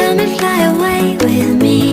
Come and fly away with me.